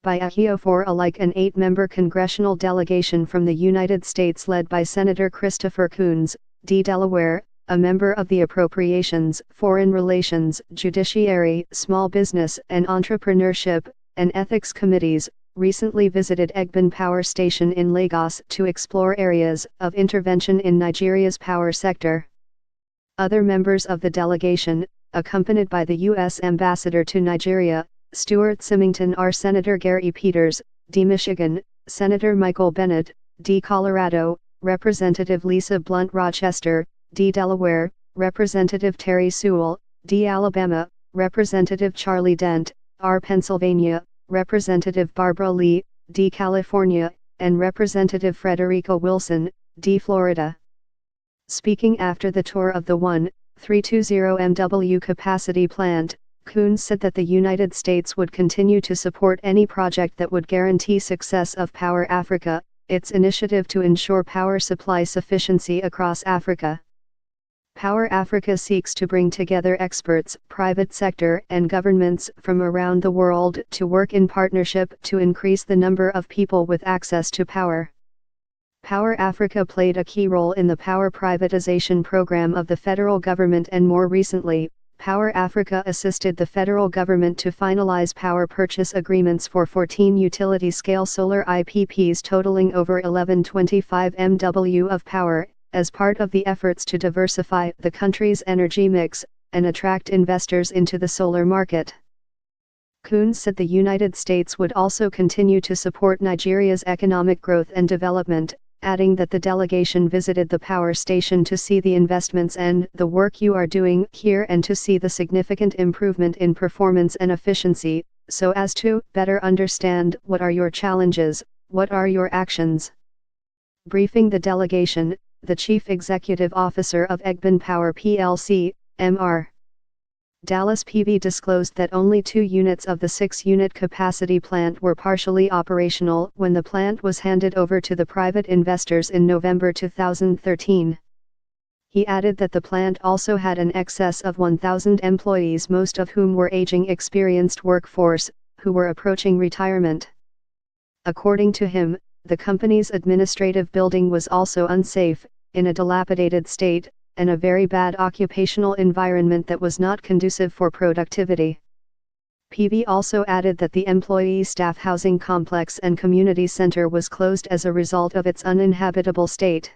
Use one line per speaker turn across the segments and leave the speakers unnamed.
by for alike an 8-member congressional delegation from the United States led by Senator Christopher Coons, D. Delaware, a member of the Appropriations, Foreign Relations, Judiciary, Small Business and Entrepreneurship, and Ethics Committees, recently visited Egbin Power Station in Lagos to explore areas of intervention in Nigeria's power sector. Other members of the delegation, accompanied by the U.S. Ambassador to Nigeria, Stuart Symington, are Senator Gary Peters, D. Michigan, Senator Michael Bennet, D. Colorado, Representative Lisa Blunt Rochester, D. Delaware, Representative Terry Sewell, D. Alabama, Representative Charlie Dent, R. Pennsylvania, Representative Barbara Lee, D. California, and Representative Frederica Wilson, D. Florida. Speaking after the tour of the 1.320 MW capacity plant, Coons said that the United States would continue to support any project that would guarantee success of Power Africa, its initiative to ensure power supply sufficiency across Africa. Power Africa seeks to bring together experts, private sector and governments from around the world to work in partnership to increase the number of people with access to power. Power Africa played a key role in the power privatization program of the federal government, and more recently, Power Africa assisted the federal government to finalize power purchase agreements for 14 utility-scale solar IPPs totaling over 1125 MW of power, as part of the efforts to diversify the country's energy mix and attract investors into the solar market. Coons said the United States would also continue to support Nigeria's economic growth and development, adding that the delegation visited the power station to see the investments and the work you are doing here and to see the significant improvement in performance and efficiency, so as to better understand what are your challenges, what are your actions. Briefing the delegation, the Chief Executive Officer of Egbin Power plc, Mr. Dallas PV disclosed that only 2 units of the 6-unit capacity plant were partially operational when the plant was handed over to the private investors in November 2013. He added that the plant also had an excess of 1,000 employees, most of whom were aging experienced workforce, who were approaching retirement. According to him, the company's administrative building was also unsafe, in a dilapidated state, and a very bad occupational environment that was not conducive for productivity. PV also added that the employee staff housing complex and community center was closed as a result of its uninhabitable state.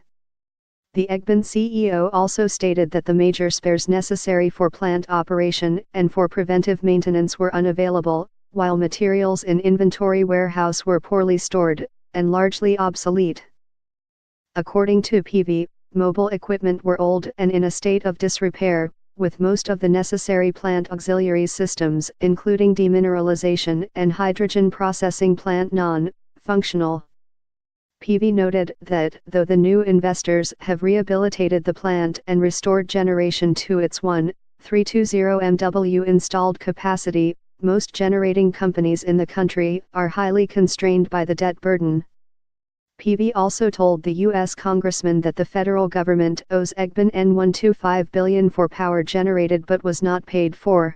The Egbin CEO also stated that the major spares necessary for plant operation and for preventive maintenance were unavailable, while materials in inventory warehouse were poorly stored and largely obsolete. According to PV, mobile equipment were old and in a state of disrepair, with most of the necessary plant auxiliary systems, including demineralization and hydrogen processing plant, non-functional. PV noted that, though the new investors have rehabilitated the plant and restored generation to its 1.320 MW installed capacity, most generating companies in the country are highly constrained by the debt burden. PV also told the U.S. Congressman that the federal government owes Egbin $125 billion for power generated but was not paid for.